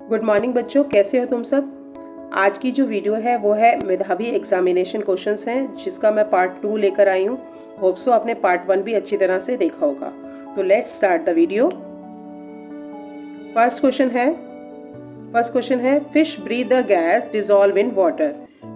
Good morning बच्चों, कैसे हो तुम सब। आज की जो वीडियो है वो है मेधावी एग्जामिनेशन क्वेश्चंस हैं, जिसका मैं पार्ट 2 लेकर आई हूँ। होप सो आपने पार्ट 1 भी अच्छी तरह से देखा होगा। तो let's start the video. First question है fish breathe the gas dissolve in water.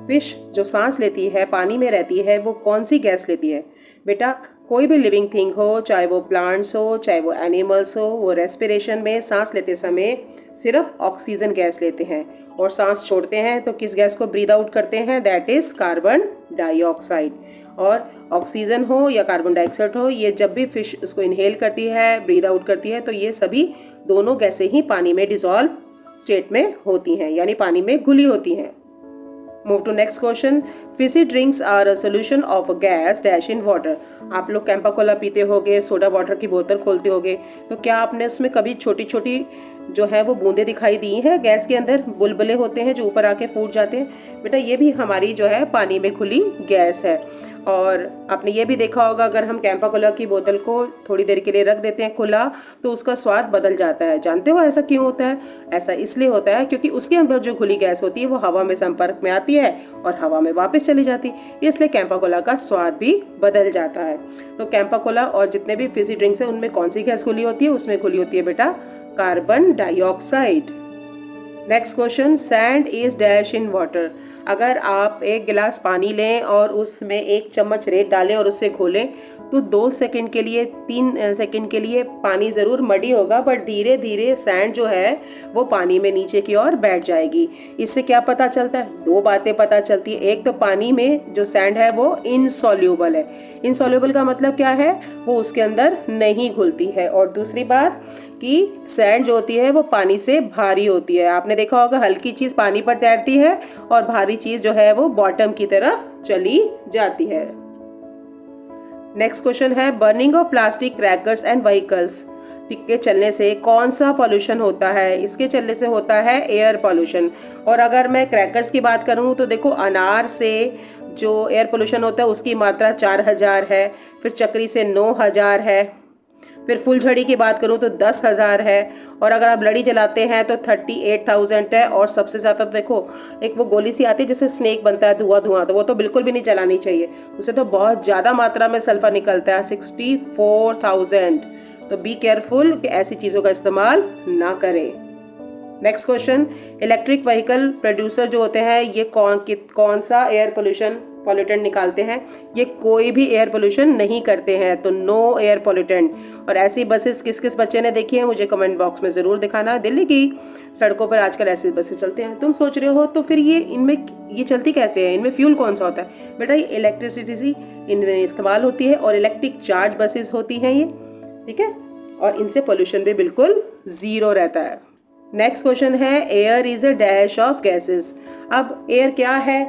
Fish जो सांस लेती है, पानी में रहती है, वो कौन सी गैस लेती है। बेटा, कोई भी लिविंग थिंग हो, चाहे वो प्लांट्स हो, चाहे वो एनिमल्स हो, वो रेस्पिरेशन में सांस लेते समय सिर्फ ऑक्सीजन गैस लेते हैं और सांस छोड़ते हैं तो किस गैस को ब्रीद आउट करते हैं, दैट इज कार्बन डाइऑक्साइड। और ऑक्सीजन हो या कार्बन डाइऑक्साइड हो, ये जब भी फिश उसको इनहेल करती है, ब्रीद आउट करती है, तो ये सभी दोनों गैसें ही पानी में डिजॉल्व स्टेट में होती हैं, यानी पानी में घुली होती हैं। Move to next question. Fizzy drinks are a solution of gas dash in water. आप लोग कैंपा कोला पीते होगे, सोडा वाटर की बोतल खोलते होगे, तो क्या आपने उसमें कभी छोटी छोटी जो है वो बूंदे दिखाई दी हैं? गैस के अंदर बुलबुले होते हैं जो ऊपर आके फूट जाते हैं। बेटा, ये भी हमारी जो है पानी में खुली गैस है। और आपने ये भी देखा होगा, अगर हम कैंपा कोला की बोतल को थोड़ी देर के लिए रख देते हैं खुला, तो उसका स्वाद बदल जाता है। जानते हो ऐसा क्यों होता है? ऐसा इसलिए होता है क्योंकि उसके अंदर जो खुली गैस होती है वो हवा में संपर्क में आती है और हवा में वापस चली जाती है, इसलिए कैंपा कोला का स्वाद भी बदल जाता है। तो कैंपा कोला और जितने भी फिजी ड्रिंक्स हैं, उनमें कौन सी गैस खुली होती है? उसमें खुली होती है बेटा carbon dioxide. Next question. Sand is dash in water. अगर आप एक गिलास पानी लें और उसमें 1 चम्मच रेत डालें और उससे घोलें, तो 2 सेकंड के लिए, 3 सेकंड के लिए पानी ज़रूर मडी होगा, बट धीरे धीरे सैंड जो है वो पानी में नीचे की ओर बैठ जाएगी। इससे क्या पता चलता है? 2 बातें पता चलती है। एक तो पानी में जो सैंड है वो इनसॉल्यूबल है। इनसॉल्यूबल का मतलब क्या है? वो उसके अंदर नहीं घुलती है। और दूसरी बात कि सैंड जो होती है वो पानी से भारी होती है। आपने देखा होगा, हल्की चीज़ पानी पर तैरती है और भारी चीज़ जो है वो बॉटम की तरफ चली जाती है। नेक्स्ट क्वेश्चन है burning of plastic crackers and vehicles के चलने से कौन सा पॉल्यूशन होता है? इसके चलने से होता है एयर पॉल्यूशन। और अगर मैं क्रैकर्स की बात करूं तो देखो, अनार से जो एयर पॉल्यूशन होता है उसकी मात्रा 4000 है, फिर चक्री से 9000 है, फिर फुलझड़ी की बात करूं तो 10,000 है, और अगर आप लड़ी जलाते हैं तो 38,000 है। और सबसे ज़्यादा तो देखो, एक वो गोली सी आती है जिससे स्नेक बनता है, धुआं धुआं, तो वो तो बिल्कुल भी नहीं जलानी चाहिए, उससे तो बहुत ज़्यादा मात्रा में सल्फर निकलता है, 64,000। तो बी केयरफुल कि ऐसी चीज़ों का इस्तेमाल ना करें। Next question. Electric vehicle producer जो होते हैं, ये कौन सा एयर पॉल्यूटेंट निकालते हैं? ये कोई भी एयर पोल्यूशन नहीं करते हैं, तो नो एयर पॉल्यूटेंट। और ऐसी बसेस किस किस बच्चे ने देखी है, मुझे कमेंट बॉक्स में ज़रूर दिखाना। दिल्ली की सड़कों पर आजकल ऐसी बसेस चलते हैं। तुम सोच रहे हो तो फिर ये चलती कैसे है? इनमें फ्यूल कौन सा होता है? बेटा, ये इलेक्ट्रिसिटी इनमें इस्तेमाल होती है और इलेक्ट्रिक चार्ज बसेस होती हैं ये, ठीक है। और इनसे पोल्यूशन भी बिल्कुल ज़ीरो रहता है। नेक्स्ट क्वेश्चन है air is a dash of gases. अब एयर क्या है?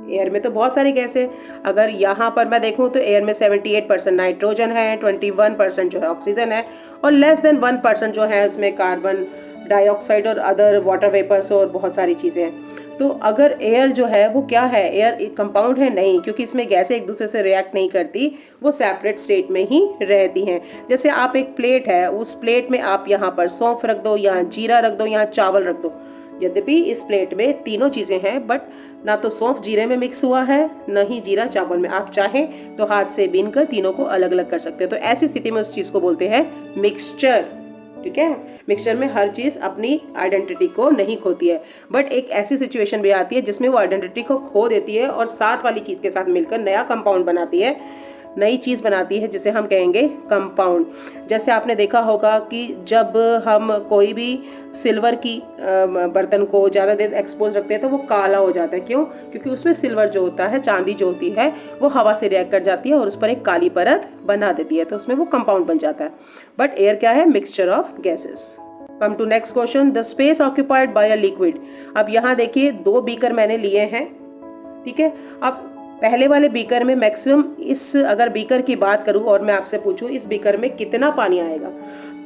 एयर में तो बहुत सारी गैस है। अगर यहाँ पर मैं देखूँ तो एयर में 78% नाइट्रोजन है, 21% जो है ऑक्सीजन है, और लेस देन 1% जो है उसमें कार्बन डाइऑक्साइड और अदर वाटर वेपर्स और बहुत सारी चीज़ें हैं। तो अगर एयर जो है वो क्या है? एयर एक कंपाउंड है? नहीं, क्योंकि इसमें गैसें एक दूसरे से रिएक्ट नहीं करती, वो सेपरेट स्टेट में ही रहती हैं। जैसे आप एक प्लेट है, उस प्लेट में आप यहाँ पर सौंफ रख दो, यहाँ जीरा रख दो, यहाँ चावल रख दो। यद्यपि इस प्लेट में तीनों चीज़ें हैं, बट ना तो सौंफ जीरे में मिक्स हुआ है, न ही जीरा चावल में। आप चाहें तो हाथ से बीन कर तीनों को अलग अलग कर सकते हैं। तो ऐसी स्थिति में उस चीज़ को बोलते हैं मिक्सचर, ठीक है। मिक्सचर में हर चीज़ अपनी आइडेंटिटी को नहीं खोती है, बट एक ऐसी सिचुएशन भी आती है जिसमें वो आइडेंटिटी को खो देती है और साथ वाली चीज़ के साथ मिलकर नया कंपाउंड बनाती है, नई चीज़ बनाती है, जिसे हम कहेंगे कंपाउंड। जैसे आपने देखा होगा कि जब हम कोई भी सिल्वर की बर्तन को ज़्यादा देर एक्सपोज रखते हैं तो वो काला हो जाता है। क्यों? क्योंकि उसमें सिल्वर जो होता है, चांदी जो होती है, वो हवा से रिएक्ट कर जाती है और उस पर एक काली परत बना देती है, तो उसमें वो कंपाउंड बन जाता है। बट एयर क्या है? Mixture of gases. Come to next question. The space occupied by a liquid. अब यहाँ देखिए, 2 बीकर मैंने लिए हैं, ठीक है। अब पहले वाले बीकर में मैक्सिमम, अगर बीकर की बात करूं और मैं आपसे पूछूं इस बीकर में कितना पानी आएगा,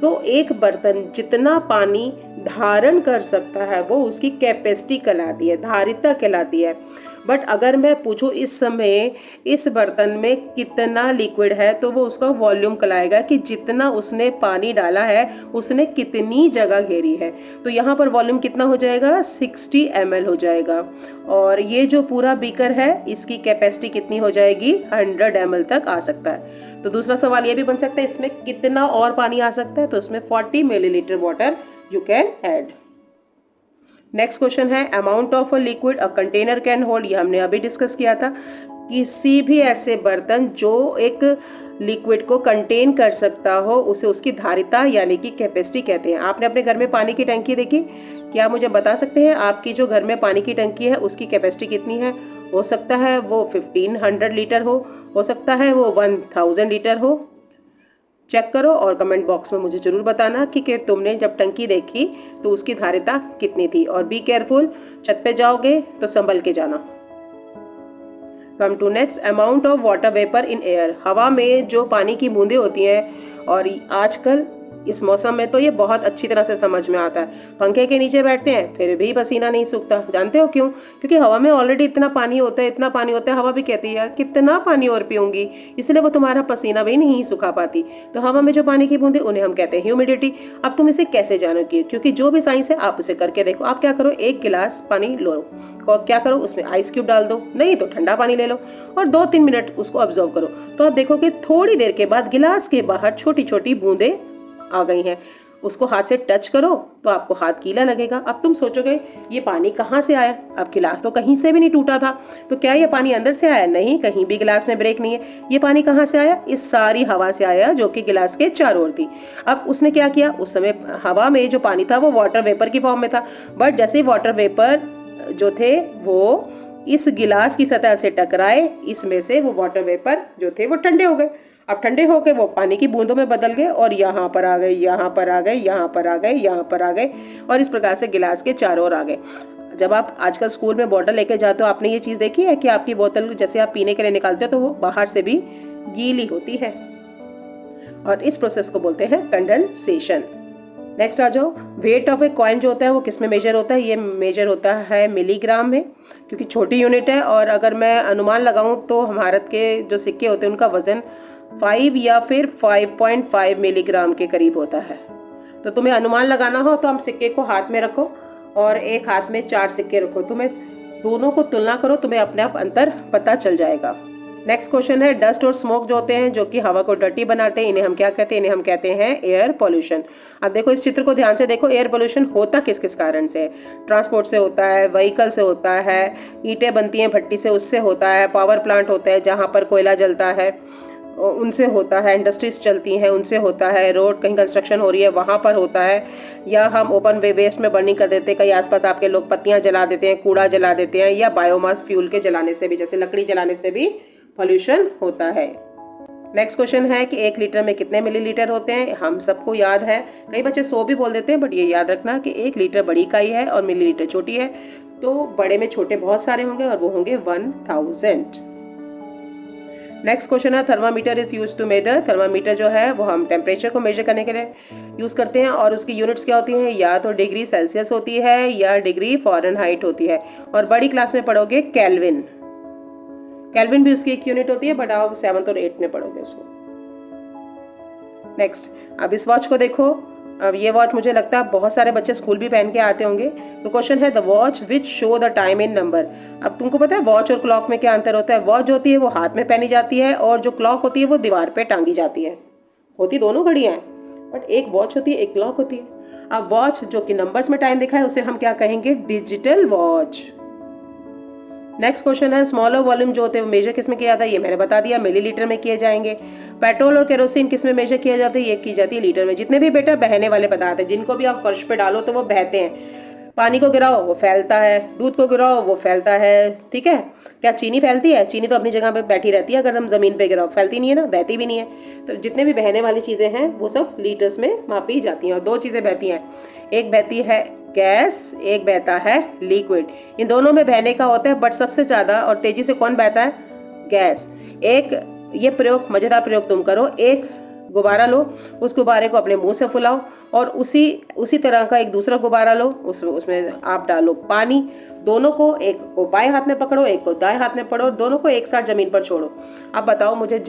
तो एक बर्तन जितना पानी धारण कर सकता है वो उसकी कैपेसिटी कहलाती है, धारिता कहलाती है। बट अगर मैं पूछूं इस समय इस बर्तन में कितना लिक्विड है, तो वो उसका वॉल्यूम कहलाएगा कि जितना उसने पानी डाला है उसने कितनी जगह घेरी है। तो यहाँ पर वॉल्यूम कितना हो जाएगा, 60 ml हो जाएगा। और ये जो पूरा बीकर है इसकी कैपेसिटी कितनी हो जाएगी, 100 ml तक आ सकता है। तो दूसरा सवाल ये भी बन सकता है इसमें कितना और पानी आ सकता है, तो इसमें 40 millilitre water you can add. Next question है amount of a liquid a container can hold, ये हमने अभी डिस्कस किया था। किसी भी ऐसे बर्तन जो एक लिक्विड को कंटेन कर सकता हो उसे उसकी धारिता यानी कि कैपेसिटी कहते हैं। आपने अपने घर में पानी की टंकी देखी, क्या मुझे बता सकते हैं आपकी जो घर में पानी की टंकी है उसकी कैपेसिटी कितनी है? हो सकता है वो 1500 लीटर हो सकता है वो 1000 लीटर हो। चेक करो और कमेंट बॉक्स में मुझे ज़रूर बताना कि तुमने जब टंकी देखी तो उसकी धारिता कितनी थी। और बी केयरफुल, छत पे जाओगे तो संभल के जाना। Come to next, amount of water vapour in air, हवा में जो पानी की बूंदें होती हैं और आजकल इस मौसम में तो ये बहुत अच्छी तरह से समझ में आता है। पंखे के नीचे बैठते हैं फिर भी पसीना नहीं सूखता, जानते हो क्यों? क्योंकि हवा में ऑलरेडी इतना पानी होता है, हवा भी कहती है यार कितना पानी और पीऊंगी, इसलिए वो तुम्हारा पसीना भी नहीं सुखा पाती। तो हवा में जो पानी की बूंदें उन्हें हम कहते हैं ह्यूमिडिटी। अब तुम इसे कैसे जानोगे? क्योंकि जो भी साइंस है आप उसे करके देखो। आप क्या करो, एक गिलास पानी लो, क्या करो उसमें आइस क्यूब डाल दो, नहीं तो ठंडा पानी ले लो और 2-3 मिनट उसको ऑब्जर्व करो। तो आप देखो कि थोड़ी देर के बाद गिलास के बाहर छोटी छोटी बूंदें आ गई हैं। उसको हाथ से टच करो तो आपको हाथ गीला लगेगा। अब तुम सोचोगे ये पानी कहाँ से आया? अब गिलास तो कहीं से भी नहीं टूटा था, तो क्या ये पानी अंदर से आया? नहीं, कहीं भी गिलास में ब्रेक नहीं है। ये पानी कहाँ से आया? इस सारी हवा से आया जो कि गिलास के चारों ओर थी। अब उसने क्या किया, उस समय हवा में जो पानी था वो वाटर वेपर की फॉर्म में था, बट जैसे वाटर वेपर जो थे वो इस गिलास की सतह से टकराए, इसमें से वो वाटर वेपर जो थे वो ठंडे हो गए। अब ठंडे होकर वो पानी की बूंदों में बदल गए और यहाँ पर आ गए, यहाँ पर आ गए, यहाँ पर आ गए, यहाँ पर आ गए और इस प्रकार से गिलास के चारों ओर आ गए। जब आप आजकल स्कूल में बोतल लेके जाते हो, आपने ये चीज़ देखी है कि आपकी बोतल जैसे आप पीने के लिए निकालते हो तो वो बाहर से भी गीली होती है और इस प्रोसेस को बोलते हैं कंडेंसेशन। नेक्स्ट आ जाओ, वेट ऑफ ए कॉइन जो होता है वो किस में मेजर होता है? ये मेजर होता है मिलीग्राम में, क्योंकि छोटी यूनिट है। और अगर मैं अनुमान लगाऊं तो भारत के जो सिक्के होते हैं उनका वजन 5 या फिर 5.5 मिलीग्राम के करीब होता है। तो तुम्हें अनुमान लगाना हो तो हम सिक्के को हाथ में रखो और एक हाथ में 4 सिक्के रखो, तुम्हें दोनों को तुलना करो, तुम्हें अपने आप अंतर पता चल जाएगा। नेक्स्ट क्वेश्चन है डस्ट और स्मोक जो होते हैं जो कि हवा को डर्टी बनाते हैं, इन्हें हम क्या कहते हैं? इन्हें हम कहते हैं एयर पोल्यूशन। अब देखो इस चित्र को ध्यान से देखो, एयर पोल्यूशन होता किस किस कारण से? ट्रांसपोर्ट से होता है, व्हीकल से होता है, ईंटें बनती हैं भट्टी से उससे होता है, पावर प्लांट होता है जहाँ पर कोयला जलता है उनसे होता है, इंडस्ट्रीज चलती हैं उनसे होता है, रोड कहीं कंस्ट्रक्शन हो रही है वहाँ पर होता है, या हम ओपन वेस्ट में बर्निंग कर देते हैं, कहीं आसपास आपके लोग पत्तियाँ जला देते हैं, कूड़ा जला देते हैं, या बायोमास फ्यूल के जलाने से भी, जैसे लकड़ी जलाने से भी पॉल्यूशन होता है। नेक्स्ट क्वेश्चन है कि 1 लीटर में कितने मिलीलीटर होते हैं? हम सबको याद है, कई बच्चे 100 भी बोल देते हैं, बट ये याद रखना कि 1 लीटर बड़ी इकाई है और मिलीलीटर छोटी है। तो बड़े में छोटे बहुत सारे होंगे और वो होंगे 1000। नेक्स्ट क्वेश्चन है thermometer is use to measure. Thermometer जो है वो हम टेम्परेचर को मेजर करने के लिए यूज़ करते हैं और उसकी यूनिट्स क्या होती हैं? या तो डिग्री सेल्सियस होती है या डिग्री फ़ारेनहाइट होती है। और बड़ी क्लास में पढ़ोगे केल्विन, केल्विन भी उसकी एक यूनिट होती है, बट आप 7th और 8th में पढ़ोगे उसको। नेक्स्ट, अब इस वॉच को देखो। अब ये वॉच मुझे लगता है बहुत सारे बच्चे स्कूल भी पहन के आते होंगे। तो क्वेश्चन है the watch which show the time in number. अब तुमको पता है वॉच और क्लॉक में क्या अंतर होता है? वॉच जो होती है वो हाथ में पहनी जाती है और जो क्लॉक होती है वो दीवार पे टांगी जाती है। होती दोनों घड़ियाँ हैं, बट एक वॉच होती है एक क्लॉक होती है। अब वॉच जो कि नंबर्स में टाइम दिखाए उसे हम क्या कहेंगे? Digital watch. नेक्स्ट क्वेश्चन है स्मॉलर वॉल्यूम जो होते हैं वो मेजर किस में किया जाता है? ये मैंने बता दिया, मिलीलीटर में किए जाएंगे। पेट्रोल और केरोसिन किस में मेजर किया जाता है? ये की जाती है लीटर में। जितने भी बेटा बहने वाले पदार्थ हैं, जिनको भी आप फर्श पे डालो तो वो बहते हैं। पानी को गिराओ वो फैलता है, दूध को गिराओ वो फैलता है, ठीक है। क्या चीनी फैलती है? चीनी तो अपनी जगह पे बैठी रहती है, अगर हम जमीन पे गिराओ फैलती नहीं है ना, बहती भी नहीं है। तो जितने भी बहने वाली चीजें हैं वो सब लीटर्स में मापी जाती हैं। और 2 चीजें बहती हैं, एक बहती है गैस, एक बहता है लिक्विड। इन दोनों में बहने का होता है, बट सबसे ज्यादा और तेजी से कौन बहता है? गैस। एक ये प्रयोग, मजेदार प्रयोग तुम करो, एक गुब्बारा लो, उस गुब्बारे को अपने मुंह से फुलाओ और उसी तरह का एक दूसरा गुब्बारा लो, उसमें आप डालो पानी। दोनों को, एक को बाएं हाथ में पकड़ो, एक को दाएं हाथ में पकड़ो, दोनों को एक साथ जमीन पर छोड़ो। अब बताओ मुझे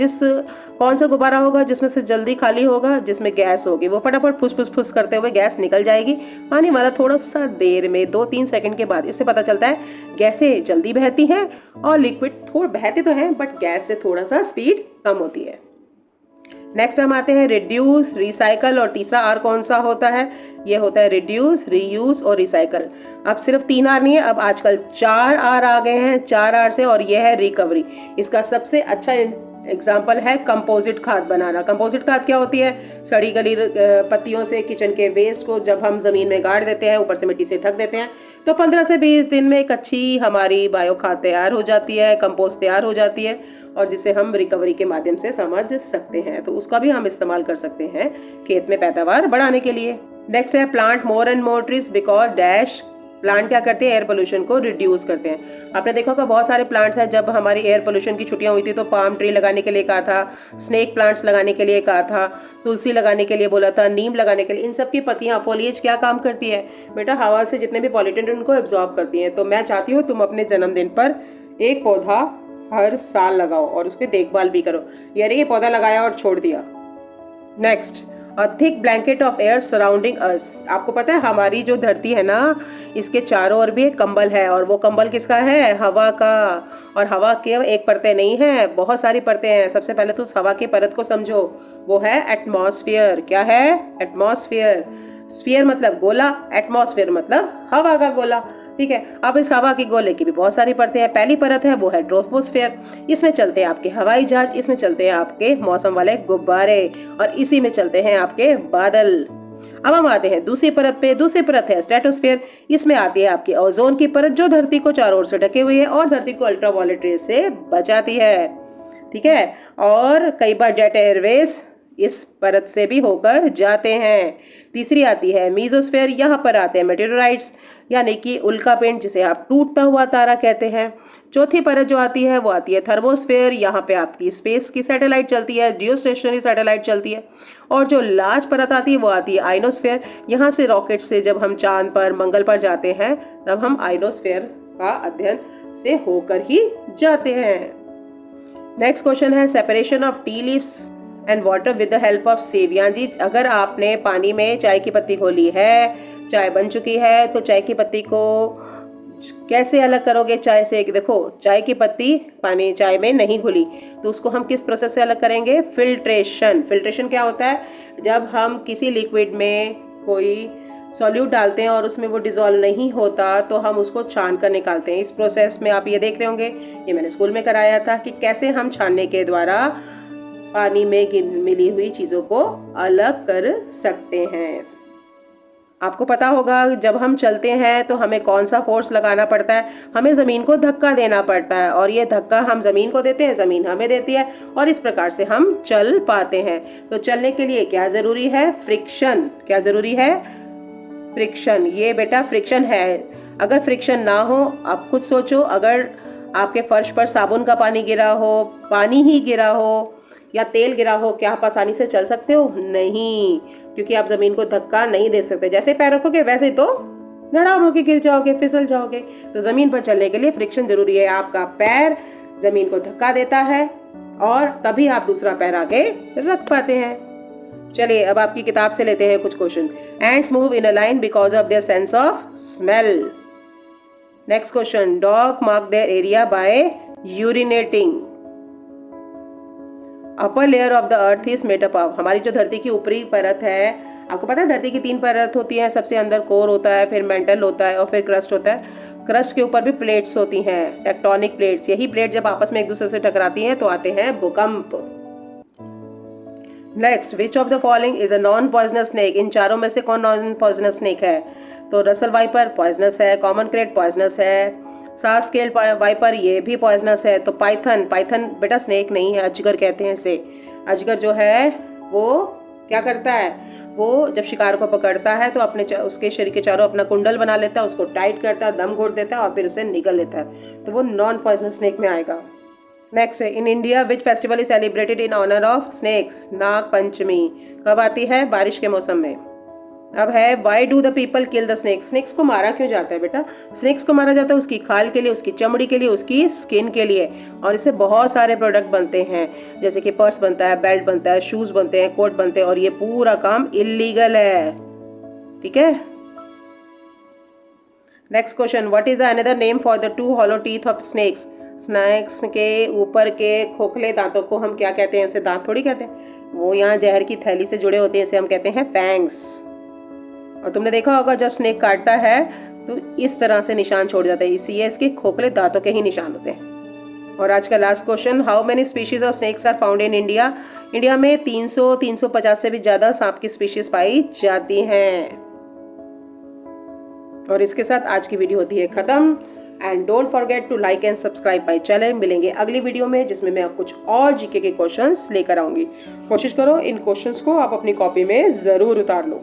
कौन सा गुब्बारा होगा जिसमें से जल्दी खाली होगा, जिसमें गैस होगी। वो फटाफट फुस फुस फुस करते हुए गैस निकल जाएगी, पानी वाला थोड़ा सा देर में 2-3 सेकंड के बाद। इससे पता चलता है गैसें जल्दी बहती हैं और लिक्विड थोड़ा बहते तो हैं बट गैस से थोड़ा सा स्पीड कम होती है। नेक्स्ट हम आते हैं रिड्यूस, रिसाइकल और तीसरा आर कौन सा होता है? ये होता है रिड्यूस, रीयूज और रिसाइकल। अब सिर्फ 3 आर नहीं है, अब आजकल 4 आर आ गए हैं, 4 आर से, और यह है रिकवरी। इसका सबसे अच्छा एग्जाम्पल है कंपोजिट खाद बनाना। कंपोजिट खाद क्या होती है? सड़ी गली पत्तियों से किचन के वेस्ट को जब हम ज़मीन में गाड़ देते हैं, ऊपर से मिट्टी से ढक देते हैं, तो 15 से 20 दिन में एक अच्छी हमारी बायो खाद तैयार हो जाती है, कंपोस्ट तैयार हो जाती है, और जिसे हम रिकवरी के माध्यम से समझ सकते हैं। तो उसका भी हम इस्तेमाल कर सकते हैं खेत में पैदावार बढ़ाने के लिए। नेक्स्ट है plant more and more trees because dash. Plant क्या करते हैं? एयर पोल्यूशन को रिड्यूस करते हैं। आपने देखा होगा बहुत सारे प्लांट्स हैं, जब हमारी एयर पोल्यूशन की छुट्टियां हुई थी तो पाम ट्री लगाने के लिए कहा था, स्नेक प्लांट्स लगाने के लिए कहा था, तुलसी लगाने के लिए बोला था, नीम लगाने के लिए। इन सब की पत्तियां, फोलिएज क्या काम करती है बेटा? हवा से जितने भी पॉल्यूटेंट उनको एब्जॉर्ब करती हैं। तो मैं चाहती हूँ तुम अपने जन्मदिन पर एक पौधा हर साल लगाओ और उसकी देखभाल भी करो। यानी ये पौधा लगाया और छोड़ दिया। Next, a thick blanket of air surrounding us. आपको पता है हमारी जो धरती है ना, इसके चारों ओर भी एक कंबल है, और वो कंबल किसका है? हवा का। और हवा के एक परतें नहीं है, बहुत सारी परतें हैं। सबसे पहले तो उस हवा की परत को समझो, वो है एटमॉस्फेयर। क्या है? एटमॉस्फेयर। स्फीयर मतलब गोला, एटमॉस्फेयर मतलब हवा का गोला। ठीक है, अब इस हवा के गोले की भी बहुत सारी परतें हैं। पहली परत है वो है ट्रोपोस्फेयर। इसमें चलते हैं आपके हवाई जहाज, इसमें चलते हैं आपके मौसम वाले गुब्बारे, और इसी में चलते हैं आपके बादल। अब हम आते हैं दूसरी परत पे। दूसरी परत है स्ट्रेटोस्फेयर। इसमें आती है आपकी ओजोन की परत, जो धरती को चारों ओर से ढके हुई है और धरती को अल्ट्रावायलेट रेज से बचाती है। ठीक है, और कई बार जेट एयरवेज इस परत से भी होकर जाते हैं। तीसरी आती है मीजोस्फेयर। यहाँ पर आते हैं मेटेरोराइट्स, यानी कि उल्का पिंड, जिसे आप टूटता हुआ तारा कहते हैं। चौथी परत जो आती है वो आती है थर्मोस्फेयर। यहाँ पे आपकी स्पेस की सैटेलाइट चलती है, जियोस्टेशनरी सैटेलाइट चलती है। और जो लास्ट परत आती है वो आती है आइनोस्फेयर। यहाँ से रॉकेट से जब हम चांद पर, मंगल पर जाते हैं, तब हम आइनोस्फेयर का अध्ययन से होकर ही जाते हैं। नेक्स्ट क्वेश्चन है separation of tea leaves and water with the help of sieve. यानी जी अगर आपने पानी में चाय की पत्ती घोली है, चाय बन चुकी है, तो चाय की पत्ती को कैसे अलग करोगे चाय से? देखो, चाय की पत्ती पानी चाय में नहीं घुली, तो उसको हम किस प्रोसेस से अलग करेंगे? फिल्ट्रेशन। फिल्ट्रेशन क्या होता है? जब हम किसी लिक्विड में कोई सॉल्यूट डालते हैं और उसमें वो डिजोल्व नहीं होता, तो हम उसको छान कर निकालते हैं। इस प्रोसेस में आप ये देख रहे होंगे, ये मैंने स्कूल में कराया था कि कैसे हम छानने के द्वारा पानी में मिली हुई चीज़ों को अलग कर सकते हैं। आपको पता होगा जब हम चलते हैं तो हमें कौन सा फोर्स लगाना पड़ता है? हमें ज़मीन को धक्का देना पड़ता है, और ये धक्का हम ज़मीन को देते हैं, ज़मीन हमें देती है, और इस प्रकार से हम चल पाते हैं। तो चलने के लिए क्या ज़रूरी है? फ्रिक्शन। क्या ज़रूरी है? फ्रिक्शन। ये बेटा फ्रिक्शन है। अगर फ्रिक्शन ना हो, आप खुद सोचो, अगर आपके फर्श पर साबुन का पानी गिरा हो, पानी ही गिरा हो या तेल गिरा हो, क्या आप आसानी से चल सकते हो? नहीं, क्योंकि आप जमीन को धक्का नहीं दे सकते। जैसे पैर रखोगे वैसे तो धड़ाम होके गिर जाओगे, फिसल जाओगे। तो जमीन पर चलने के लिए फ्रिक्शन जरूरी है। आपका पैर जमीन को धक्का देता है और तभी आप दूसरा पैर आगे रख पाते हैं। चलिए अब आपकी किताब से लेते हैं कुछ question. Ends move in a line because of their sense of smell. Next question, dog mark their area bye urinating. Upper layer of the earth is made up of. हमारी जो धरती की ऊपरी परत है, आपको पता है धरती की 3 परत होती हैं। सबसे अंदर कोर होता है, फिर मेंटल होता है और फिर क्रस्ट होता है। क्रस्ट के ऊपर भी प्लेट्स होती हैं, टेक्टोनिक प्लेट्स। यही प्लेट जब आपस में एक दूसरे से टकराती हैं तो आते हैं भूकंप। Next, which of the following is a non poisonous snake. इन चारों में से कौन नॉन पॉइजनस स्नेक है? तो रसल वाइपर पॉइजनस है, कॉमन क्रेट पॉइजनस है, सास स्केल वाइपर ये भी पॉइजनस है। तो पाइथन, पाइथन बेटा स्नेक नहीं है, अजगर कहते हैं इसे। अजगर जो है वो क्या करता है? वो जब शिकार को पकड़ता है तो अपने उसके शरीर के चारों अपना कुंडल बना लेता है, उसको टाइट करता है, दम घोट देता है और फिर उसे निगल लेता है। तो वो नॉन पॉइजनस स्नेक में आएगा। नेक्स्ट है, in India which festival is celebrated in honour of snakes? Nag Panchami. कब आती है? बारिश के मौसम में। अब है, why do the people kill the snakes? Snakes को मारा क्यों जाता है बेटा? स्नेक्स को मारा जाता है उसकी खाल के लिए, उसकी चमड़ी के लिए, उसकी स्किन के लिए, और इससे बहुत सारे प्रोडक्ट बनते हैं, जैसे कि पर्स बनता है, बेल्ट बनता है, शूज बनते हैं, कोट बनते हैं, और ये पूरा काम इलीगल है। ठीक है। Next question, what is the another name for the two hollow teeth of snakes? Snakes के ऊपर के खोखले दांतों को हम क्या कहते हैं? उसे दांत थोड़ी कहते हैं, वो यहाँ जहर की थैली से जुड़े होते हैं, इसे हम कहते हैं फैंग्स। और तुमने देखा होगा जब स्नेक काटता है तो इस तरह से निशान छोड़ जाता है, इसलिए इसके खोखले दांतों के ही निशान होते हैं। और आज का last question, how many species of snakes are found in India? India में 300-350 से भी ज्यादा सांप की स्पीशीज पाई जाती हैं। और इसके साथ आज की वीडियो होती है खत्म। And don't forget to like and subscribe my channel. मिलेंगे अगली वीडियो में, जिसमें मैं कुछ और जीके के क्वेश्चंस लेकर आऊंगी। कोशिश करो इन क्वेश्चंस को आप अपनी कॉपी में जरूर उतार लो।